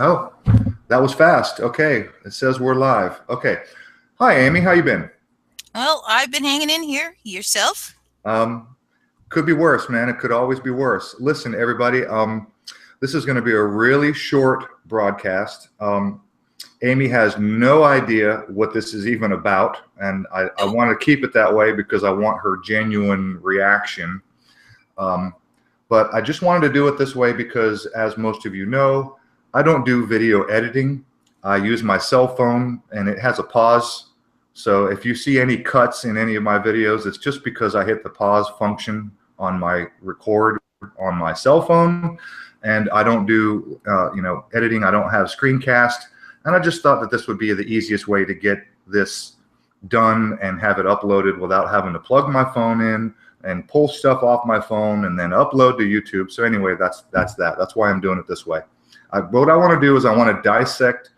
Oh, that was fast. Okay, it says we're live. Okay. Hi, Amy. How you been? Well, I've been hanging in here. Yourself? Could be worse, man. It could always be worse. Listen, everybody. This is going to be a really short broadcast. Amy has no idea what this is even about, and I want to keep it that way because I want her genuine reaction. But I just wanted to do it this way because, as most of you know, I don't do video editing. I use my cell phone, and it has a pause. So if you see any cuts in any of my videos, it's just because I hit the pause function on my record on my cell phone, and I don't do editing. I don't have screencast, and I just thought that this would be the easiest way to get this done and have it uploaded without having to plug my phone in and pull stuff off my phone and then upload to YouTube. So anyway, that's that. That's why I'm doing it this way. What I want to do is I want to dissect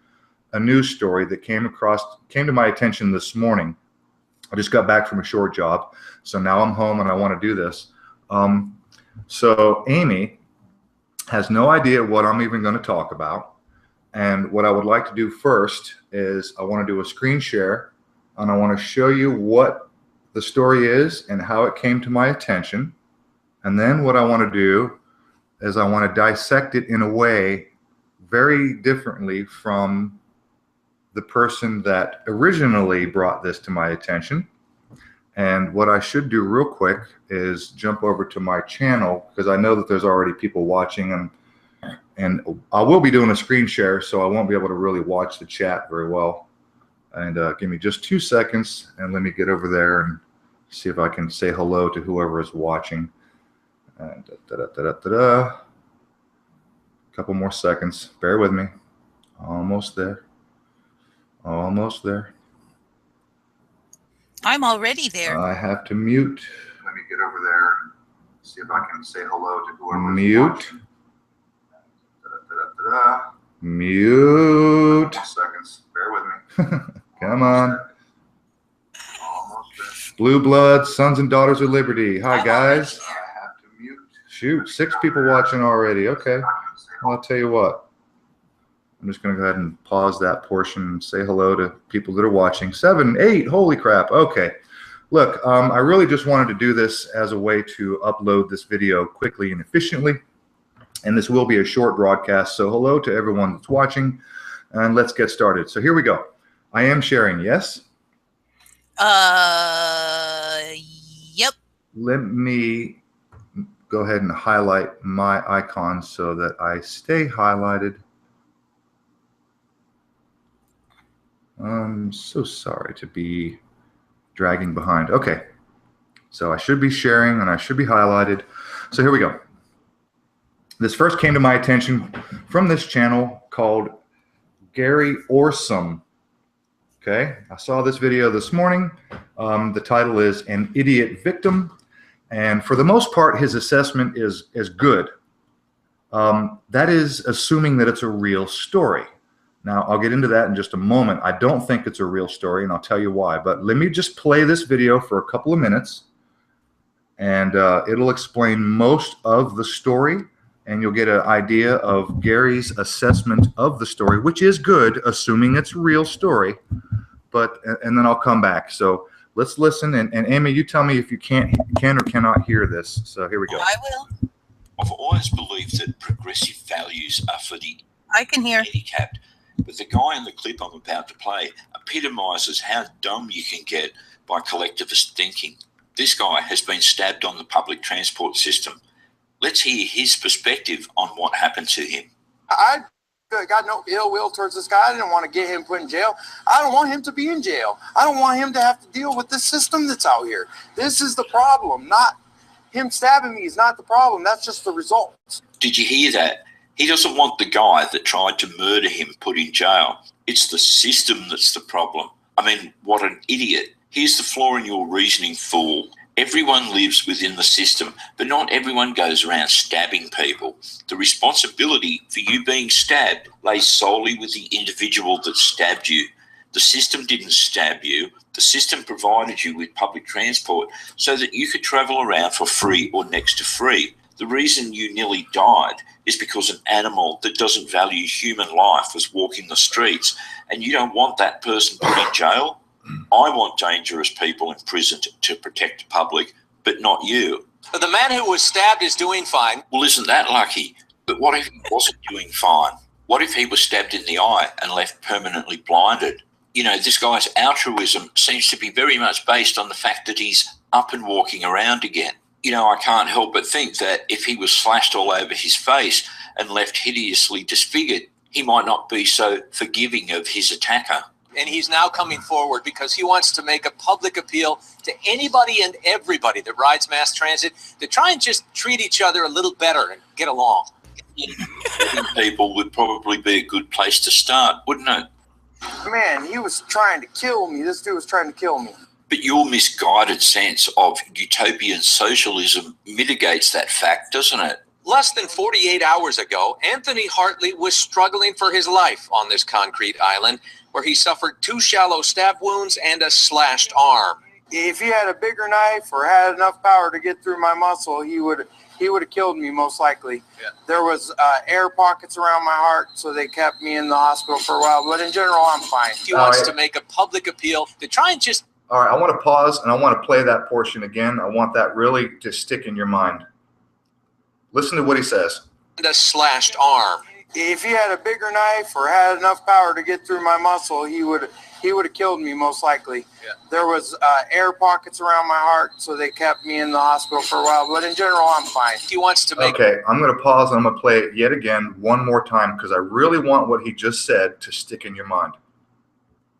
a news story that came to my attention this morning. I just got back from a short job, so now I'm home and I want to do this. So Amy has no idea what I'm even going to talk about, and what I would like to do first is I want to do a screen share, and I want to show you what the story is and how it came to my attention. And then what I want to do is I want to dissect it in a way very differently from the person that originally brought this to my attention. And what I should do real quick is jump over to my channel, because I know that there's already people watching, and I will be doing a screen share, so I won't be able to really watch the chat very well. And give me just 2 seconds, and let me get over there and see if I can say hello to whoever is watching. And couple more seconds. Bear with me. Almost there. Almost there. I'm already there. I have to mute. Let me get over there and see if I can say hello to whoever is watching. Mute. Seconds. Bear with me. Come on. Blue Blood, Sons and Daughters of Liberty. Hi, guys. Shoot, 6 people watching already. Okay. Well, I'll tell you what. I'm just going to go ahead and pause that portion and say hello to people that are watching. 7, 8. Holy crap. Okay. Look, I really just wanted to do this as a way to upload this video quickly and efficiently. And this will be a short broadcast. So hello to everyone that's watching. And let's get started. So here we go. I am sharing, yes? Yep. Let me go ahead and highlight my icon so that I stay highlighted. I'm so sorry to be dragging behind. Okay, so I should be sharing and I should be highlighted. So here we go. This first came to my attention from this channel called Gary Orsum. Okay, I saw this video this morning. The title is An Idiot Victim. And for the most part, his assessment is good. That is assuming that it's a real story. Now, I'll get into that in just a moment. I don't think it's a real story, and I'll tell you why. But let me just play this video for a couple of minutes, and it'll explain most of the story, and you'll get an idea of Gary's assessment of the story, which is good, assuming it's a real story. And then I'll come back. So let's listen, and Amy, you tell me if you can or cannot hear this. So here we go. I will. I've always believed that progressive values are for the I can hear. handicapped. But the guy in the clip I'm about to play epitomises how dumb you can get by collectivist thinking. This guy has been stabbed on the public transport system. Let's hear his perspective on what happened to him. I got no ill will towards this guy. I didn't want to get him put in jail. I don't want him to be in jail. I don't want him to have to deal with this system that's out here. This is the problem. Not him stabbing me is not the problem. That's just the result. Did you hear that? He doesn't want the guy that tried to murder him put in jail. It's the system that's the problem. I mean, what an idiot. Here's the flaw in your reasoning, fool. Everyone lives within the system, but not everyone goes around stabbing people. The responsibility for you being stabbed lays solely with the individual that stabbed you. The system didn't stab you. The system provided you with public transport so that you could travel around for free or next to free. The reason you nearly died is because an animal that doesn't value human life was walking the streets, and you don't want that person put in jail. I want dangerous people in prison to protect the public, but not you. The man who was stabbed is doing fine. Well, isn't that lucky? But what if he wasn't doing fine? What if he was stabbed in the eye and left permanently blinded? You know, this guy's altruism seems to be very much based on the fact that he's up and walking around again. You know, I can't help but think that if he was slashed all over his face and left hideously disfigured, he might not be so forgiving of his attacker. And he's now coming forward because he wants to make a public appeal to anybody and everybody that rides mass transit to try and just treat each other a little better and get along. People would probably be a good place to start, wouldn't it? Man, he was trying to kill me. This dude was trying to kill me. But your misguided sense of utopian socialism mitigates that fact, doesn't it? Less than 48 hours ago, Anthony Hartley was struggling for his life on this concrete island where he suffered 2 shallow stab wounds and a slashed arm. If he had a bigger knife or had enough power to get through my muscle, he would have killed me most likely. Yeah. There was air pockets around my heart, so they kept me in the hospital for a while. But in general, I'm fine. He wants to make a public appeal to try and just... All right, I want to pause and I want to play that portion again. I want that really to stick in your mind. Listen to what he says. And a slashed arm. If he had a bigger knife or had enough power to get through my muscle, he would have killed me most likely. Yeah. There was air pockets around my heart, so they kept me in the hospital for a while. But in general, I'm fine. He wants to make... Okay, I'm going to pause and I'm going to play it yet again one more time because I really want what he just said to stick in your mind.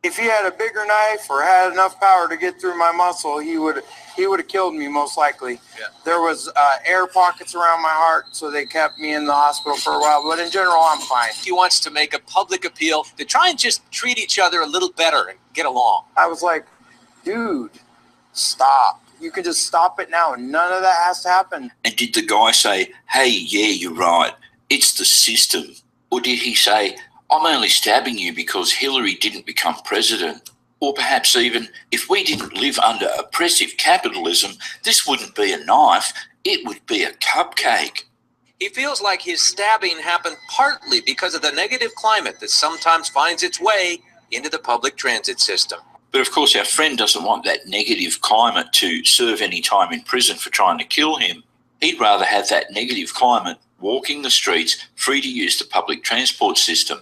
If he had a bigger knife or had enough power to get through my muscle, he would have killed me most likely. Yeah. There was air pockets around my heart, so they kept me in the hospital for a while. But in general, I'm fine. He wants to make a public appeal to try and just treat each other a little better and get along. I was like, dude, stop. You can just stop it now, and none of that has to happen. And did the guy say, hey, yeah, you're right, it's the system? Or did he say, I'm only stabbing you because Hillary didn't become president? Or perhaps even, if we didn't live under oppressive capitalism, this wouldn't be a knife, it would be a cupcake. He feels like his stabbing happened partly because of the negative climate that sometimes finds its way into the public transit system. But of course, our friend doesn't want that negative climate to serve any time in prison for trying to kill him. He'd rather have that negative climate walking the streets, free to use the public transport system,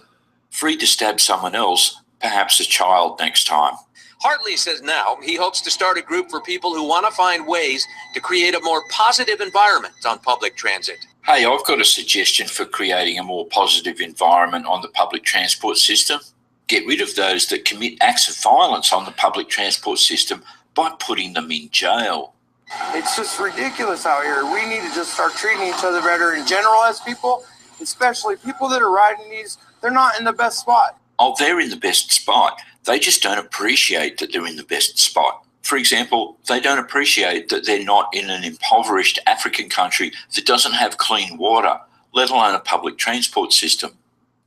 free to stab someone else, perhaps a child next time. Hartley says now he hopes to start a group for people who want to find ways to create a more positive environment on public transit. Hey, I've got a suggestion for creating a more positive environment on the public transport system. Get rid of those that commit acts of violence on the public transport system by putting them in jail. It's just ridiculous out here. We need to just start treating each other better in general as people, especially people that are riding these. They're not in the best spot. Oh, they're in the best spot. They just don't appreciate that they're in the best spot. For example, they don't appreciate that they're not in an impoverished African country that doesn't have clean water, let alone a public transport system.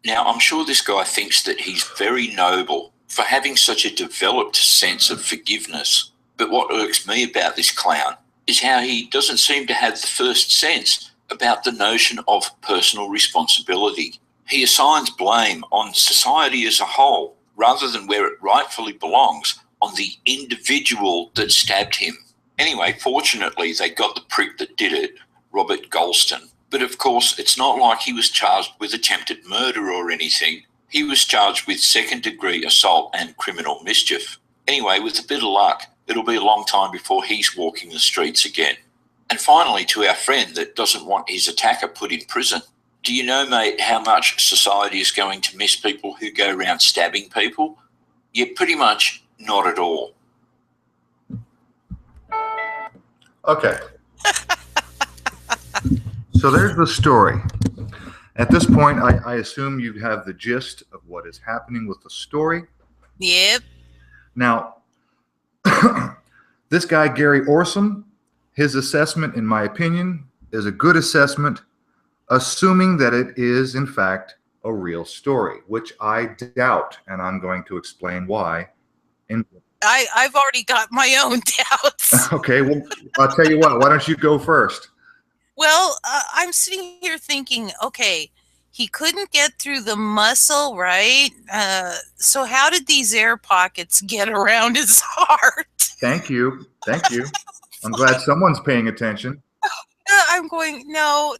Now, I'm sure this guy thinks that he's very noble for having such a developed sense of forgiveness. But what irks me about this clown is how he doesn't seem to have the first sense about the notion of personal responsibility. He assigns blame on society as a whole rather than where it rightfully belongs, on the individual that stabbed him. Anyway, fortunately, they got the prick that did it, Robert Golston. But of course, it's not like he was charged with attempted murder or anything. He was charged with second-degree assault and criminal mischief. Anyway, with a bit of luck, it'll be a long time before he's walking the streets again. And finally, to our friend that doesn't want his attacker put in prison, do you know, mate, how much society is going to miss people who go around stabbing people? Yeah, pretty much not at all. Okay. So there's the story. At this point, I assume you have the gist of what is happening with the story. Yep. Now, this guy, Gary Orsom, his assessment, in my opinion, is a good assessment, assuming that it is, in fact, a real story, which I doubt, and I'm going to explain why. I've already got my own doubts. Okay, well, I'll tell you what. Why don't you go first? Well, I'm sitting here thinking, okay, he couldn't get through the muscle, right? So how did these air pockets get around his heart? Thank you. Thank you. I'm glad someone's paying attention. I'm going, no,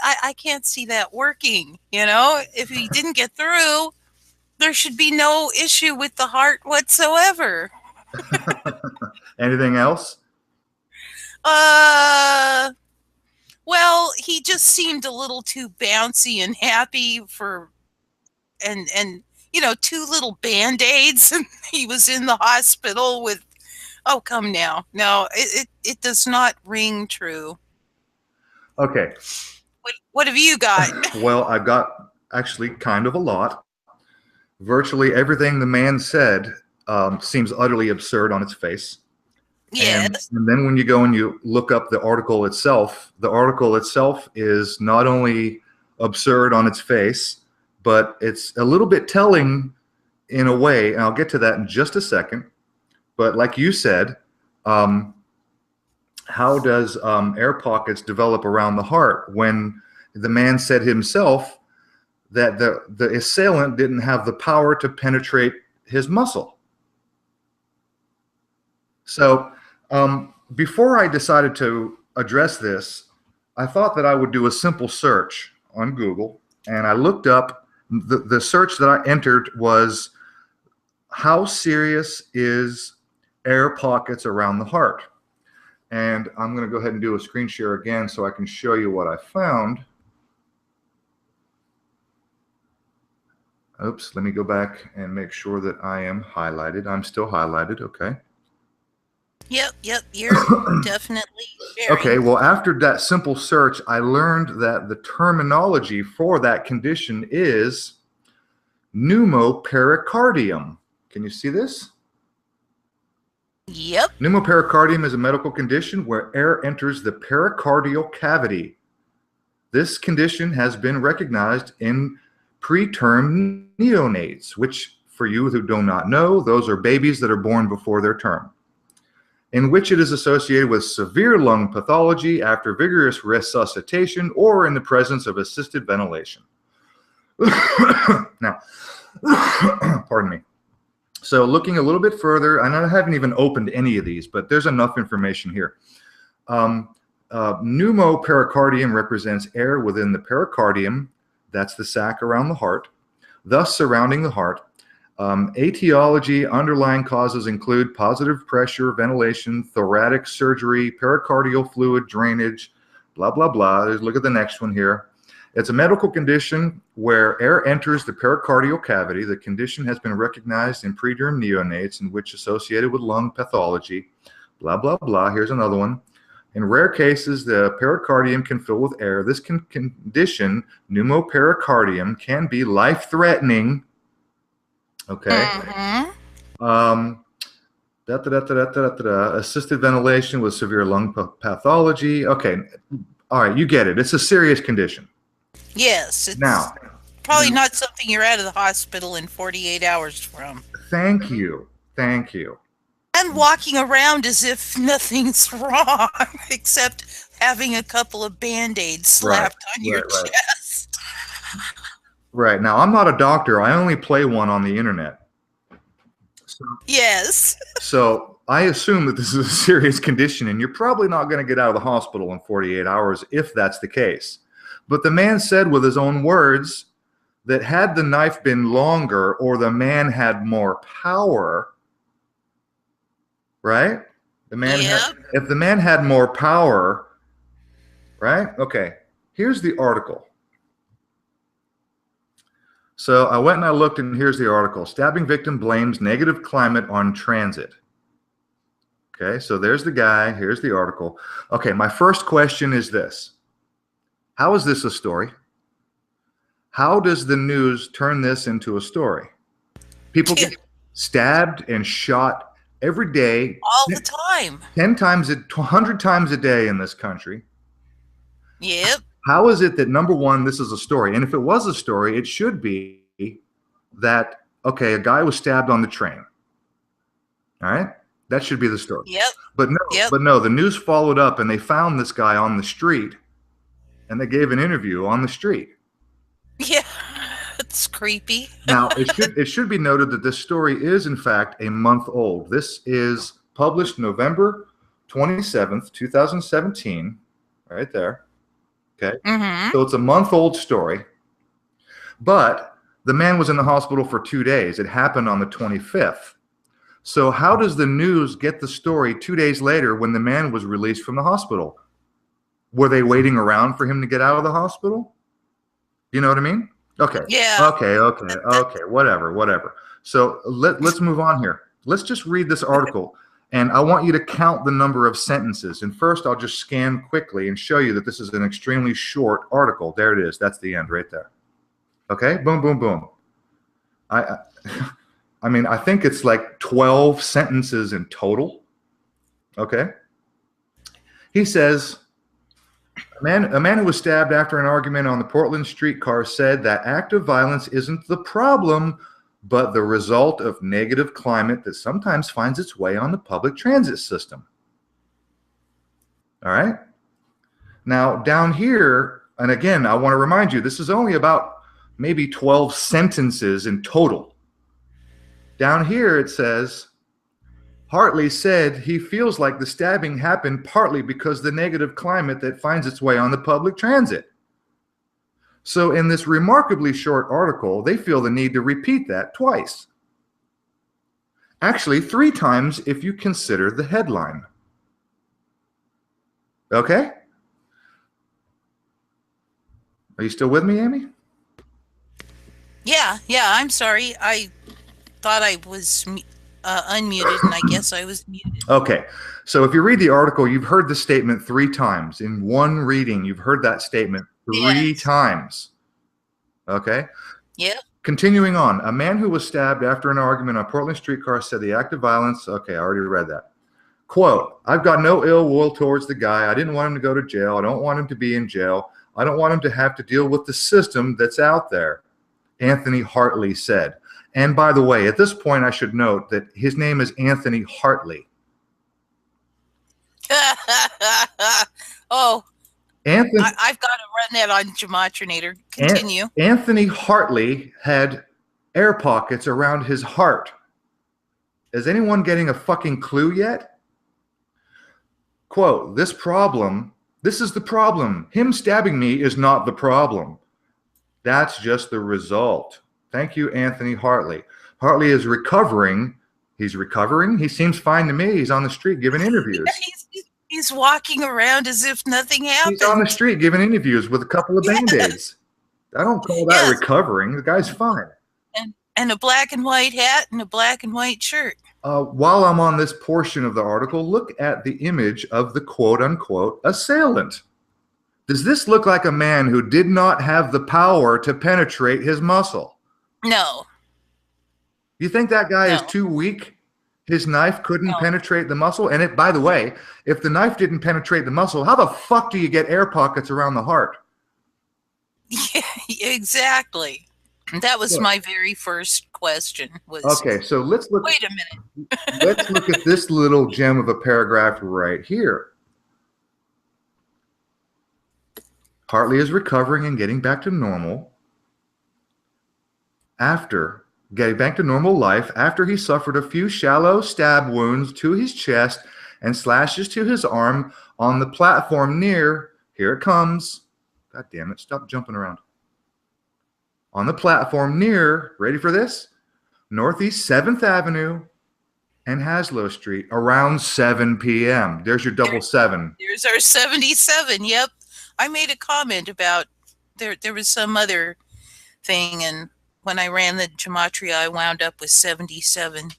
I can't see that working. You know, if he didn't get through, there should be no issue with the heart whatsoever. Anything else? Well, he just seemed a little too bouncy and happy for, and you know, 2 little Band-Aids, and he was in the hospital with. Oh, come now, no, it does not ring true. Okay. What have you got? Well, I've got actually kind of a lot. Virtually everything the man said seems utterly absurd on its face. Yes. And then when you go and you look up the article itself is not only absurd on its face, but it's a little bit telling in a way, and I'll get to that in just a second. But like you said, how does air pockets develop around the heart when the man said himself that the assailant didn't have the power to penetrate his muscle? So before I decided to address this, I thought that I would do a simple search on Google, and I looked up, the search that I entered was, how serious is air pockets around the heart? And I'm going to go ahead and do a screen share again so I can show you what I found. Oops, let me go back and make sure that I am highlighted. I'm still highlighted, okay. Yep, you're definitely sharing. Okay, well, after that simple search, I learned that the terminology for that condition is pneumopericardium. Can you see this? Yep. Pneumopericardium is a medical condition where air enters the pericardial cavity. This condition has been recognized in preterm neonates, which, for you who do not know, those are babies that are born before their term, in which it is associated with severe lung pathology after vigorous resuscitation or in the presence of assisted ventilation. Now, pardon me. So looking a little bit further, and I haven't even opened any of these, but there's enough information here. Pneumopericardium represents air within the pericardium, that's the sac around the heart, thus surrounding the heart. Etiology, underlying causes include positive pressure, ventilation, thoracic surgery, pericardial fluid drainage, blah, blah, blah. Look at the next one here. It's a medical condition where air enters the pericardial cavity. The condition has been recognized in preterm neonates in which associated with lung pathology, blah, blah, blah. Here's another one. In rare cases, the pericardium can fill with air. This condition, pneumopericardium, can be life-threatening. Okay. Assisted ventilation with severe lung pathology. Okay. All right. You get it. It's a serious condition. Yes. It's now, probably not something you're out of the hospital in 48 hours from. Thank you. Thank you. And walking around as if nothing's wrong except having a couple of Band-Aids slapped on your chest. Right. Now, I'm not a doctor. I only play one on the internet. So, yes. So I assume that this is a serious condition, and you're probably not going to get out of the hospital in 48 hours if that's the case. But the man said with his own words that had the knife been longer or the man had more power, right? The man if the man had more power, right? Okay. Here's the article. So I went and I looked, and here's the article. Stabbing victim blames negative climate on transit. Okay, so there's the guy. Here's the article. Okay, my first question is this. How is this a story? How does the news turn this into a story? People get stabbed and shot every day. All the time. 10 times, 100 times a day in this country. Yep. How is it that, number one, this is a story? And if it was a story, it should be that, okay, a guy was stabbed on the train. All right? That should be the story. Yep. But no, the news followed up and they found this guy on the street and they gave an interview on the street. Yeah, it's creepy. Now, it should be noted that this story is, in fact, a month old. This is published November 27th, 2017, right there. Okay. Mm-hmm. So it's a month-old story, but the man was in the hospital for 2 days. It happened on the 25th. So how does the news get the story 2 days later when the man was released from the hospital? Were they waiting around for him to get out of the hospital? You know what I mean? Okay. Yeah. Okay. Whatever. So let's move on here. Let's just read this article. And I want you to count the number of sentences. And first, I'll just scan quickly and show you that this is an extremely short article. There it is. That's the end right there. Okay? Boom, boom, boom. I mean, I think it's like 12 sentences in total. Okay? He says, a man who was stabbed after an argument on the Portland streetcar said that active violence isn't the problem, but the result of negative climate that sometimes finds its way on the public transit system. All right? Now, down here, and again, I want to remind you, this is only about maybe 12 sentences in total. Down here, it says, Hartley said he feels like the stabbing happened partly because the negative climate that finds its way on the public transit. So in this remarkably short article, they feel the need to repeat that twice. Actually, 3 times if you consider the headline. Okay? Are you still with me, Amy? Yeah, I'm sorry. I thought I was unmuted, and I guess I was muted. Okay. So if you read the article, you've heard the statement 3 times. In one reading, you've heard that statement 3 times. Okay? Yeah. Continuing on, a man who was stabbed after an argument on Portland streetcar said the act of violence, okay, I already read that. Quote, I've got no ill will towards the guy. I didn't want him to go to jail. I don't want him to be in jail. I don't want him to have to deal with the system that's out there, Anthony Hartley said. And by the way, at this point, I should note that his name is Anthony Hartley. Oh, Anthony, I've got to run that on Gematrinator. Continue. Anthony Hartley had air pockets around his heart. Is anyone getting a fucking clue yet? Quote, this is the problem. Him stabbing me is not the problem. That's just the result. Thank you, Anthony Hartley. Hartley is recovering. He's recovering. He seems fine to me. He's on the street giving interviews. Yeah, he's walking around as if nothing happened. He's on the street giving interviews with a couple of Band-Aids. I don't call that recovering. The guy's fine. And a black and white hat and a black and white shirt. While I'm on this portion of the article, look at the image of the quote-unquote assailant. Does this look like a man who did not have the power to penetrate his muscle? No. You think that guy is too weak? His knife couldn't penetrate the muscle? And it, by the way, if the knife didn't penetrate the muscle, how the fuck do you get air pockets around the heart? Yeah, exactly. That was my very first question. Okay, so let's look. Wait a minute. Let's look at this little gem of a paragraph right here. Hartley is recovering and getting back to normal after getting back to normal life after he suffered a few shallow stab wounds to his chest and slashes to his arm on the platform near, here it comes. God damn it, stop jumping around. On the platform near, ready for this? Northeast 7th Avenue and Haslow Street around 7 p.m. There's your double 7. There's our 77. Yep. I made a comment about there was some other thing, and when I ran the gematria, I wound up with 77.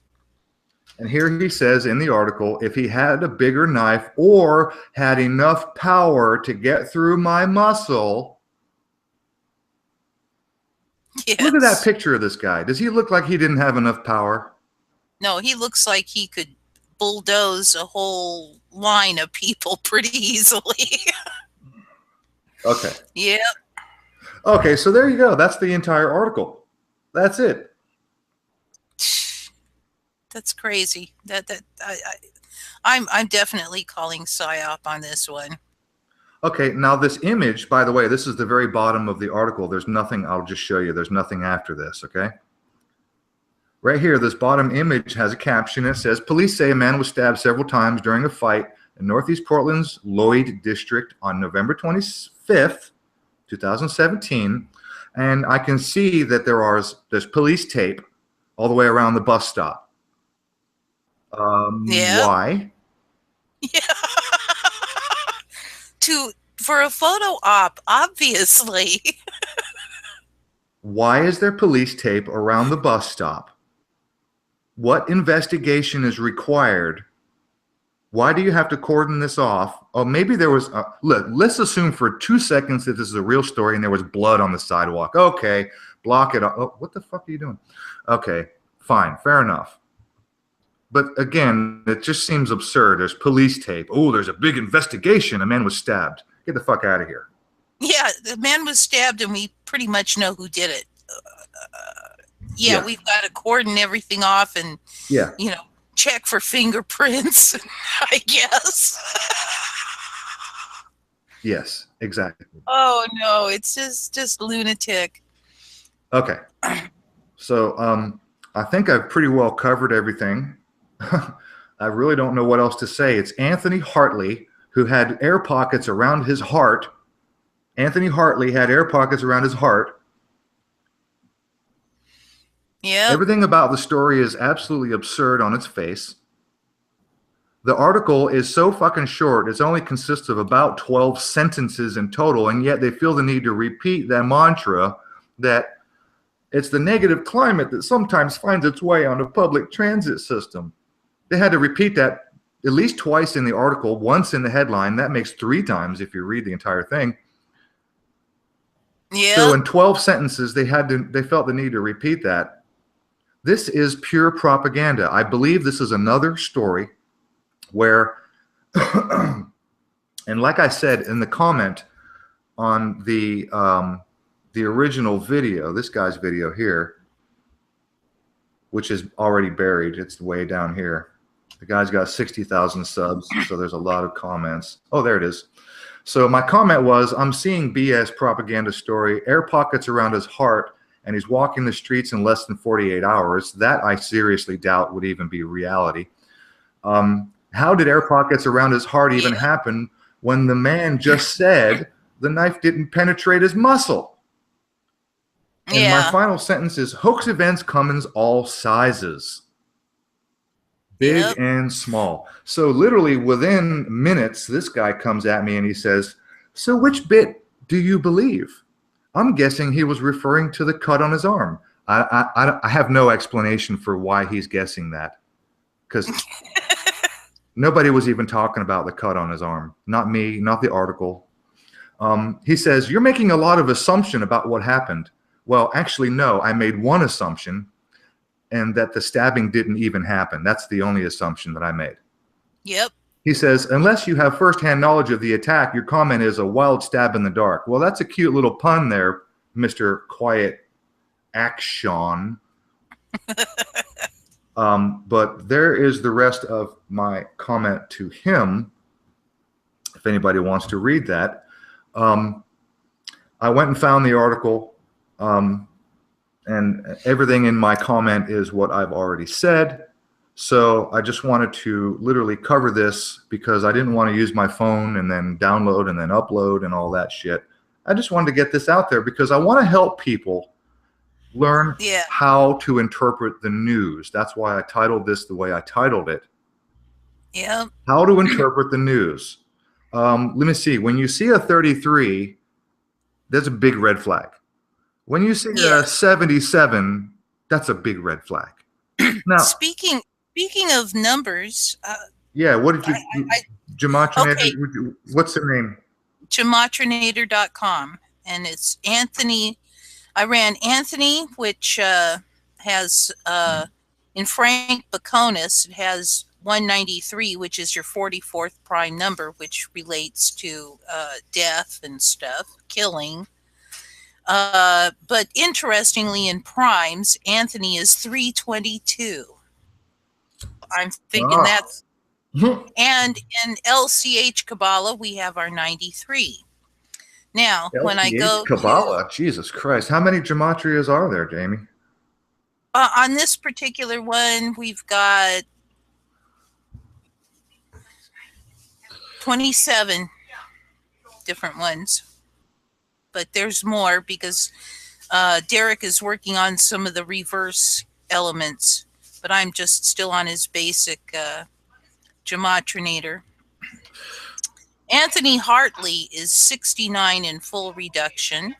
And here he says in the article, if he had a bigger knife or had enough power to get through my muscle. Yes. Look at that picture of this guy. Does he look like he didn't have enough power? No, he looks like he could bulldoze a whole line of people pretty easily. Okay. Yep. Okay, so there you go. That's the entire article. That's it. That's crazy. I'm definitely calling PSYOP on this one. Okay, now this image, by the way, this is the very bottom of the article. There's nothing, I'll just show you. There's nothing after this, okay? Right here, this bottom image has a caption that says, police say a man was stabbed several times during a fight in Northeast Portland's Lloyd District on November 25th, 2017. And I can see that there's police tape all the way around the bus stop. Yeah. Why? Yeah. For a photo op, obviously. Why is there police tape around the bus stop? What investigation is required? Why do you have to cordon this off? Oh, maybe there was, look, let's assume for 2 seconds that this is a real story and there was blood on the sidewalk. Okay, block it. Oh, what the fuck are you doing? Okay, fine, fair enough. But again, it just seems absurd. There's police tape. Oh, there's a big investigation. A man was stabbed. Get the fuck out of here. Yeah, the man was stabbed, and we pretty much know who did it. Yeah, we've got to cordon everything off and, check for fingerprints, I guess. Yes, exactly. Oh, no, it's just lunatic. Okay. So I think I've pretty well covered everything. I really don't know what else to say. It's Anthony Hartley, who had air pockets around his heart. Anthony Hartley had air pockets around his heart. Yeah. Everything about the story is absolutely absurd on its face. The article is so fucking short. It only consists of about 12 sentences in total, and yet they feel the need to repeat that mantra that it's the negative climate that sometimes finds its way on a public transit system. They had to repeat that at least twice in the article, once in the headline. That makes 3 times if you read the entire thing. Yeah. So in 12 sentences, they felt the need to repeat that. This is pure propaganda. I believe this is another story where, and like I said in the comment on the original video, this guy's video here, which is already buried. It's way down here. The guy's got 60,000 subs, so there's a lot of comments. Oh, there it is. So my comment was, I'm seeing BS propaganda story, air pockets around his heart, and he's walking the streets in less than 48 hours. That I seriously doubt would even be reality. How did air pockets around his heart even happen when the man just said the knife didn't penetrate his muscle? And my final sentence is, hoax events come in all sizes. Big and small. So literally within minutes, this guy comes at me and he says, so which bit do you believe? I'm guessing he was referring to the cut on his arm. I have no explanation for why he's guessing that, because nobody was even talking about the cut on his arm. Not me, not the article. He says, you're making a lot of assumption about what happened. Well, actually, no, I made one assumption, and that the stabbing didn't even happen. That's the only assumption that I made. Yep. He says, unless you have firsthand knowledge of the attack, your comment is a wild stab in the dark. Well, that's a cute little pun there, Mr. Quiet Action. But there is the rest of my comment to him, if anybody wants to read that. I went and found the article, and everything in my comment is what I've already said. So I just wanted to literally cover this because I didn't want to use my phone and then download and then upload and all that shit. I just wanted to get this out there because I want to help people learn how to interpret the news. That's why I titled this the way I titled it. Yeah. How to interpret the news. Let me see. When you see a 33, there's a big red flag. When you see a 77, that's a big red flag. Now, speaking of numbers, what did you, Gematrinator? Okay. What's the name? Gematrinator.com, and it's Anthony. I ran Anthony, which has in Frank Baconis, it has 193, which is your 44th prime number, which relates to death and stuff, killing. But interestingly, in primes, Anthony is 322. I'm thinking And in LCH Kabbalah, we have our 93. Now, when I go Kabbalah, Jesus Christ, how many gematrias are there, Jamie? On this particular one, we've got 27 different ones, but there's more because Derek is working on some of the reverse elements, but I'm just still on his basic gematrinator. Anthony Hartley is 69 in full reduction.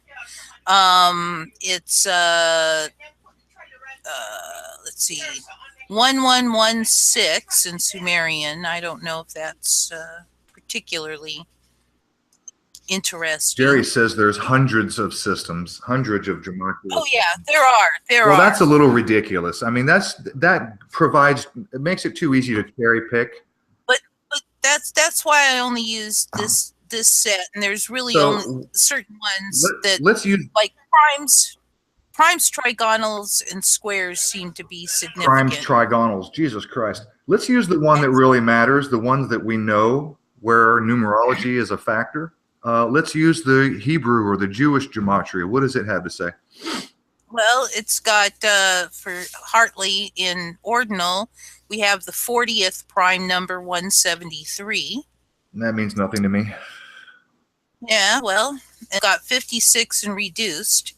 It's let's see, 1116 in Sumerian. I don't know if that's particularly interesting. Jerry says there's hundreds of systems, hundreds of gematria. Oh yeah, there are. Well, that's a little ridiculous. I mean, that provides, it makes it too easy to cherry pick. But that's why I only use this set, and there's really only certain ones let's use like primes, trigonals, and squares seem to be significant. Primes, trigonals, Jesus Christ. Let's use the one that really matters, the ones that we know where numerology is a factor. Let's use the Hebrew or the Jewish gematria. What does it have to say? Well, it's got, for Hartley in ordinal, we have the 40th prime number 173. That means nothing to me. Yeah, well, it got 56 in reduced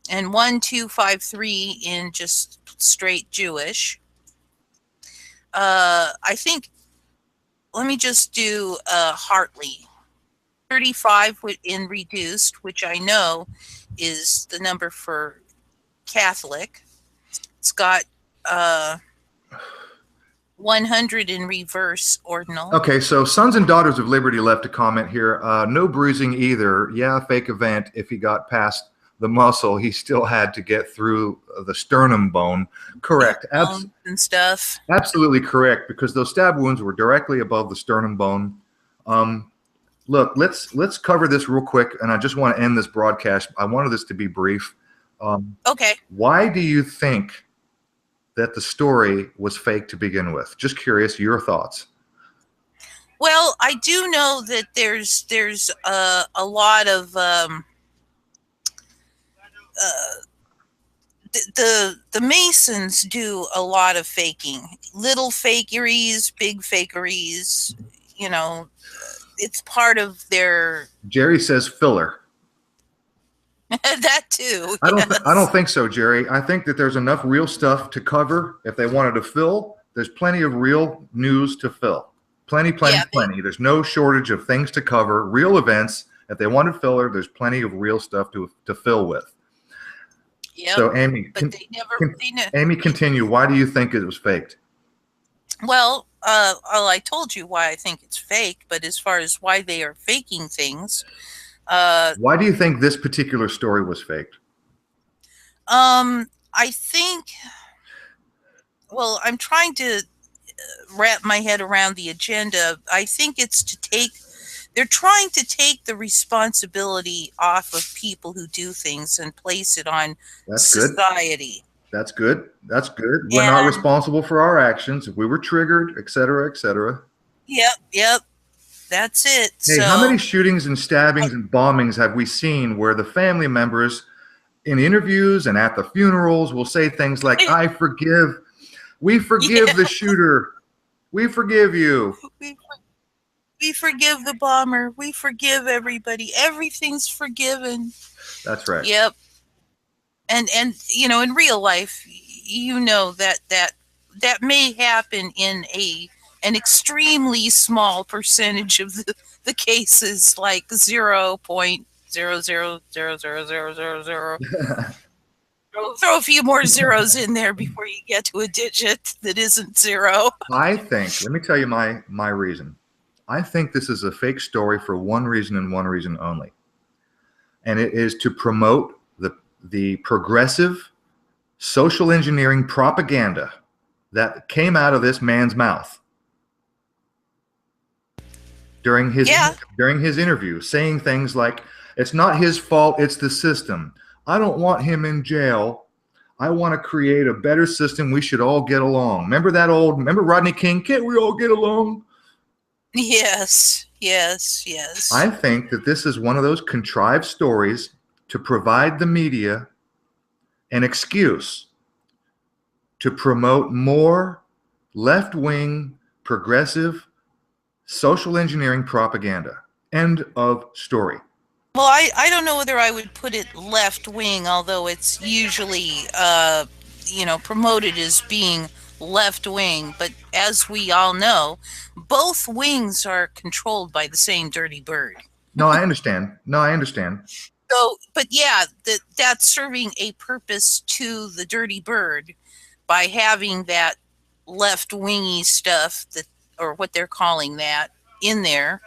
and 1253 in just straight Jewish. I think, let me just do Hartley. 35 in reduced, which I know is the number for Catholic. It's got 100 in reverse ordinal. Okay, so Sons and Daughters of Liberty left a comment here. No bruising either. Yeah, fake event. If he got past the muscle, he still had to get through the sternum bone. Correct. Bones and stuff. Absolutely correct, because those stab wounds were directly above the sternum bone. Look, let's cover this real quick, and I just want to end this broadcast. I wanted this to be brief. Okay. Why do you think that the story was fake to begin with? Just curious, your thoughts. Well, I do know that there's a lot of the Masons do a lot of faking, little fakeries, big fakeries. You know, it's part of their. Jerry says filler. That too. I don't think so, Jerry. I think that there's enough real stuff to cover. If they wanted to fill, there's plenty of real news to fill. Plenty. There's no shortage of things to cover, real events. If they wanted filler, there's plenty of real stuff to fill with. Yep. So, Amy, Amy, continue. Why do you think it was faked? Well, I told you why I think it's fake, but as far as why they are faking things. Why do you think this particular story was faked? I think, well, I'm trying to wrap my head around the agenda. I think it's they're trying to take the responsibility off of people who do things and place it on society. That's good. That's good. We're not responsible for our actions. If we were triggered, et cetera, et cetera. Yep. That's it. Hey, how many shootings and stabbings and bombings have we seen where the family members in interviews and at the funerals will say things like, we forgive the shooter. We forgive you. We forgive the bomber. We forgive everybody. Everything's forgiven. That's right. Yep. And you know, in real life, you know that may happen in an extremely small percentage of the cases, like 0.000000. Throw a few more zeros in there before you get to a digit that isn't zero. I think, let me tell you my reason. I think this is a fake story for one reason and one reason only. And it is to promote the progressive social engineering propaganda that came out of this man's mouth during his interview, saying things like, it's not his fault, it's the system. I don't want him in jail. I want to create a better system. We should all get along. Remember Rodney King? Can't we all get along? Yes, yes, yes. I think that this is one of those contrived stories to provide the media an excuse to promote more left-wing, progressive, social engineering propaganda. End of story. Well, I don't know whether I would put it left wing, although it's usually promoted as being left wing. But as we all know, both wings are controlled by the same dirty bird. No, I understand. No, I understand. So, but yeah, that's serving a purpose to the dirty bird by having that left wingy stuff, that, or what they're calling that, in there.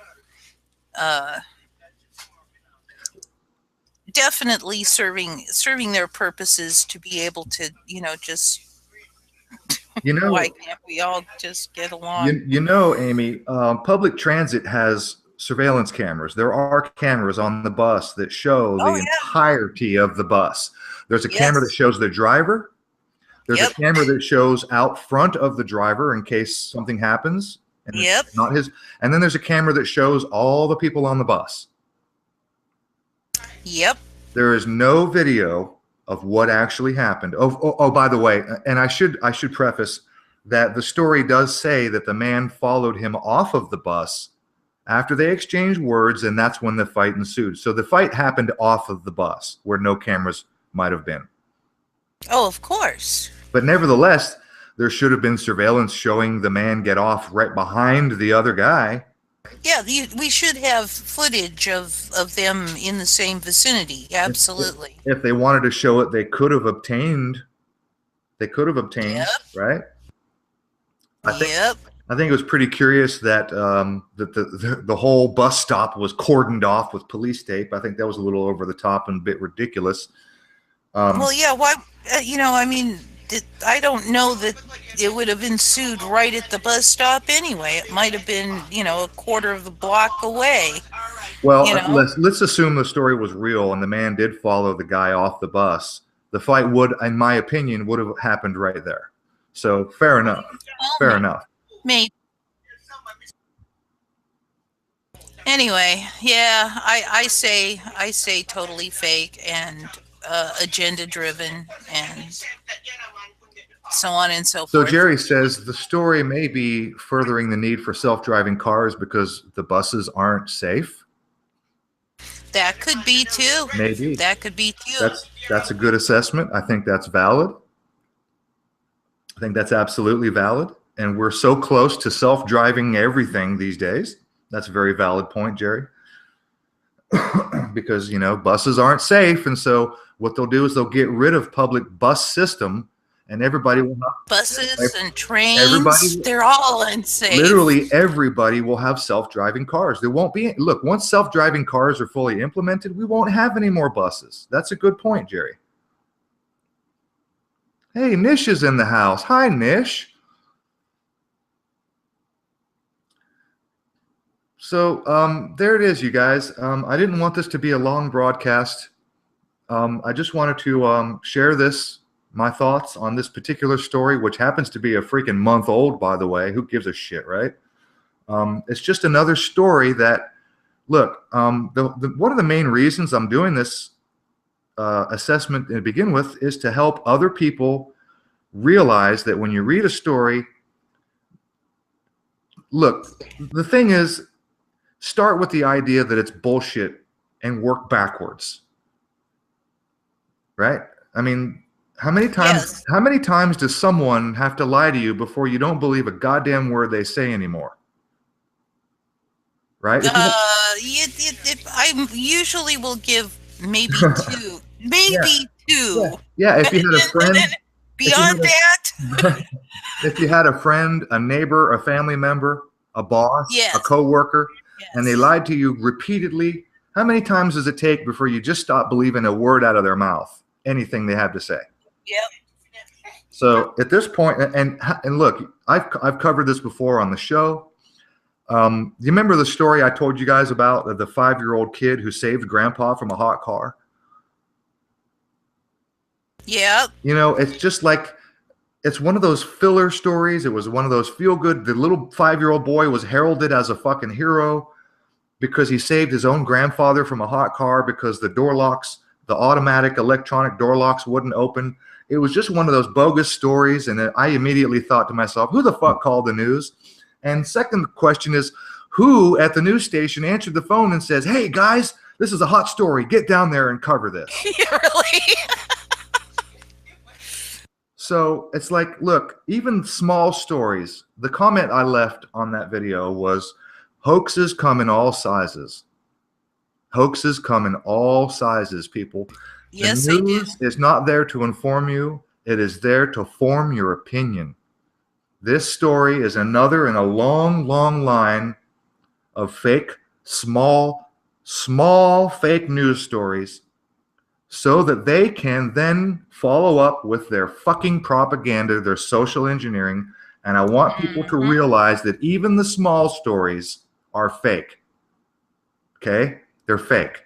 Definitely serving their purposes to be able to, just why can't we all just get along? Amy, public transit has surveillance cameras. There are cameras on the bus that show the entirety of the bus. There's a camera that shows the driver. There's a camera that shows out front of the driver in case something happens. And it's not his. And then there's a camera that shows all the people on the bus. Yep. There is no video of what actually happened. Oh, by the way, and I should preface that the story does say that the man followed him off of the bus after they exchanged words, and that's when the fight ensued. So the fight happened off of the bus where no cameras might have been. Oh, of course. But nevertheless, there should have been surveillance showing the man get off right behind the other guy. Yeah, we should have footage of them in the same vicinity. Absolutely. If they wanted to show it, they could have obtained. Right? I think it was pretty curious that that the whole bus stop was cordoned off with police tape. I think that was a little over the top and a bit ridiculous. Well, yeah. Why? I mean, I don't know that it would have ensued right at the bus stop anyway. It might have been, a quarter of the block away. Well, let's assume the story was real and the man did follow the guy off the bus. The fight would, in my opinion, would have happened right there. So fair enough. Fair enough. Maybe. Anyway, yeah, I say totally fake and agenda driven and so on and so forth. So Jerry says the story may be furthering the need for self-driving cars because the buses aren't safe. That could be too. Maybe. That could be too. That's a good assessment. I think that's valid. I think that's absolutely valid. And we're so close to self-driving everything these days. That's a very valid point, Jerry. Because, buses aren't safe. And so what they'll do is they'll get rid of public bus system and everybody will have buses and trains. They're all unsafe. Literally everybody will have self-driving cars. There won't be, look, once self-driving cars are fully implemented, we won't have any more buses. That's a good point, Jerry. Hey, Nish is in the house. Hi, Nish. So there it is, you guys. I didn't want this to be a long broadcast. I just wanted to share my thoughts on this particular story, which happens to be a freaking month old, by the way. Who gives a shit, right? It's just another story that, look, one of the main reasons I'm doing this assessment to begin with is to help other people realize that when you read a story, look, the thing is, start with the idea that it's bullshit and work backwards. Right? I mean, how many times does someone have to lie to you before you don't believe a goddamn word they say anymore? Right? I usually will give maybe two. Maybe two. Yeah, if you had a friend. Beyond that. If you had a friend, a neighbor, a family member, a boss, a coworker, and they lied to you repeatedly, how many times does it take before you just stop believing a word out of their mouth, anything they have to say? Yep. So at this point, and look, I've covered this before on the show. You remember the story I told you guys about the 5-year-old kid who saved grandpa from a hot car? Yeah. It's just like it's one of those filler stories. It was one of those feel good. The little 5-year-old boy was heralded as a fucking hero because he saved his own grandfather from a hot car because the door locks, the automatic electronic door locks wouldn't open. It was just one of those bogus stories. And I immediately thought to myself, who the fuck called the news? And second question is, who at the news station answered the phone and says, hey guys, this is a hot story. Get down there and cover this. Yeah, really? So it's like, look, even small stories. The comment I left on that video was, hoaxes come in all sizes. Hoaxes come in all sizes, people. Yes, the they do. news is not there to inform you. It is there to form your opinion. This story is another in a long, long line of fake, small fake news stories so that they can then follow up with their fucking propaganda, their social engineering. And I want people to realize that even the small stories are fake. Okay? They're fake.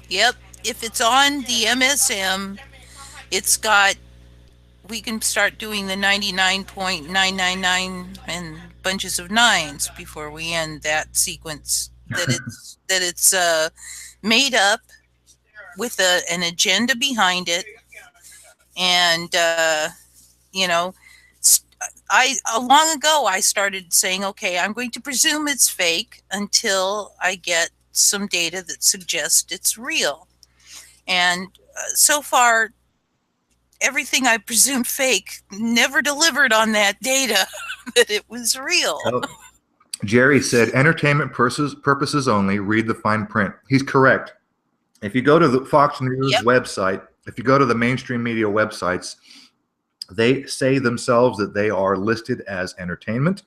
Yep. If it's on the MSM, it's got, we can start doing the 99.999 and bunches of nines before we end that sequence. That it's made up with an agenda behind it. And, you know, long ago I started saying, okay, I'm going to presume it's fake until I get some data that suggests it's real. And so far, everything I presumed fake never delivered on that data that it was real. Oh. Jerry said, entertainment purposes only, read the fine print. He's correct. If you go to the Fox News website, if you go to the mainstream media websites, they say themselves that they are listed as entertainment.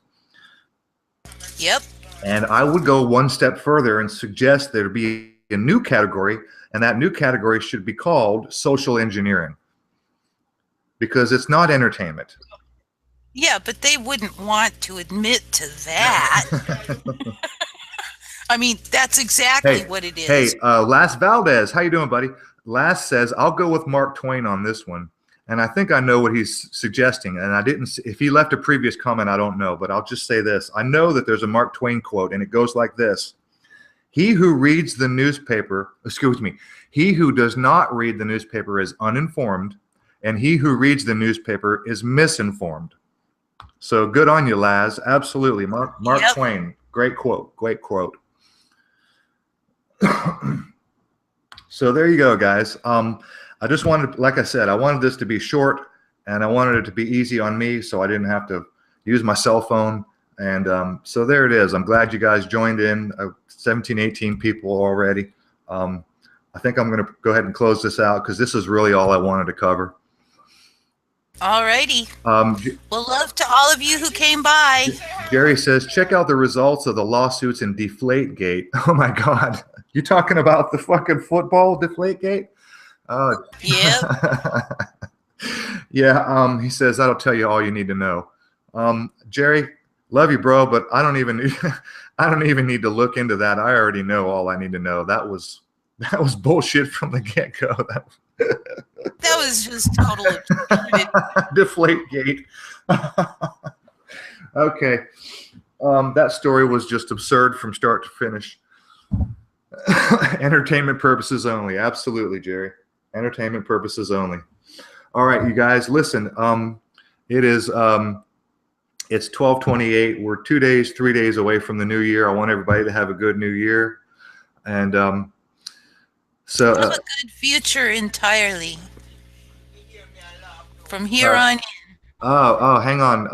Yep. And I would go one step further and suggest there be a new category, and that new category should be called social engineering, because it's not entertainment. Yeah, but they wouldn't want to admit to that. I mean, that's exactly what it is. Hey, Las Valdez, how you doing, buddy? Las says, I'll go with Mark Twain on this one. And I think I know what he's suggesting. And I didn't, if he left a previous comment, I don't know. But I'll just say this. I know that there's a Mark Twain quote, and it goes like this. He who reads the newspaper, excuse me, he who does not read the newspaper is uninformed, and he who reads the newspaper is misinformed. So good on you, Laz. Absolutely. Mark Twain. Great quote. Great quote. So there you go, guys. I just wanted, like I said, I wanted this to be short, and I wanted it to be easy on me so I didn't have to use my cell phone. And so there it is. I'm glad you guys joined in. 17, 18 people already. I think I'm going to go ahead and close this out because this is really all I wanted to cover. All righty. Well, love to all of you who came by. Jerry says, check out the results of the lawsuits in Deflategate. Oh, my God. You talking about the fucking football Deflategate? Yeah. Yeah. He says, that'll tell you all you need to know. Jerry, love you, bro, but I don't even need to look into that. I already know all I need to know. That was bullshit from the get-go. That was just total Deflategate. Okay. That story was just absurd from start to finish. Entertainment purposes only. Absolutely, Jerry. Entertainment purposes only. All right, you guys, listen. It is it's 12/28. We're 3 days away from the new year. I want everybody to have a good new year. And so have a good future entirely. From here on in. Oh, hang on.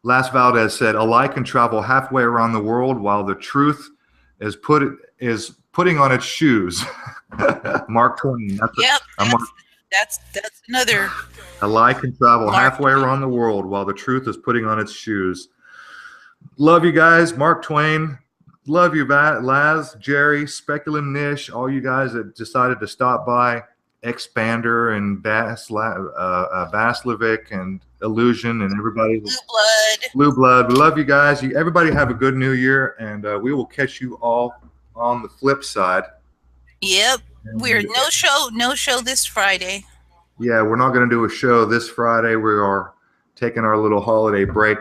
Las Valdez said, a lie can travel halfway around the world while the truth is putting on its shoes. Mark Twain. That's another. A lie can travel halfway around the world while the truth is putting on its shoes. Love you guys. Mark Twain. Love you, Laz, Jerry, Speculum Nish, all you guys that decided to stop by, Expander and Baslovic and Illusion and everybody. Blue Blood. We love you guys. Everybody have a good new year, and we will catch you all on the flip side. Yep. We're no show this Friday. Yeah, we're not going to do a show this Friday. We are taking our little holiday break,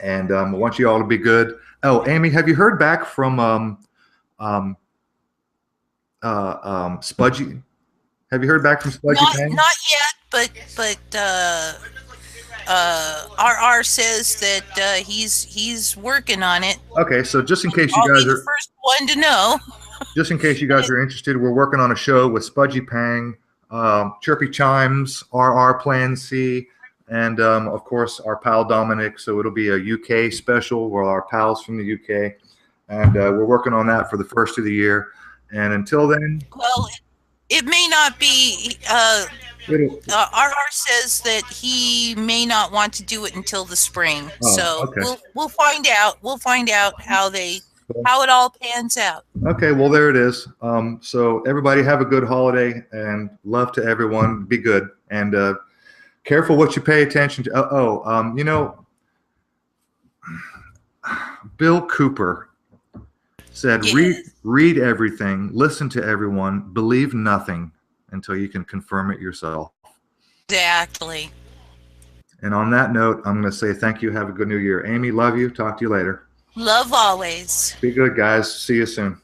and I want you all to be good. Oh, Amy, have you heard back from Spudgy? Have you heard back from Spudgy Pang? Not yet, but RR says that he's working on it. Okay, so just in case you I'll guys be the are first one to know. just in case you guys are interested, we're working on a show with Spudgy Pang, Chirpy Chimes, RR Plan C, and of course our pal Dominic. So it'll be a UK special where our pals from the UK, and we're working on that for the first of the year. And until then, Well, it may not be. RR says that he may not want to do it until the spring. Oh, so okay. we'll find out. We'll find out how it all pans out. Okay, well there it is. So everybody have a good holiday and love to everyone. Be good and careful what you pay attention to. You know, Bill Cooper said, Yes. read everything, listen to everyone, believe nothing until you can confirm it yourself. Exactly. And on that note, I'm going to say thank you. Have a good new year. Amy, love you. Talk to you later. Love always. Be good, guys. See you soon.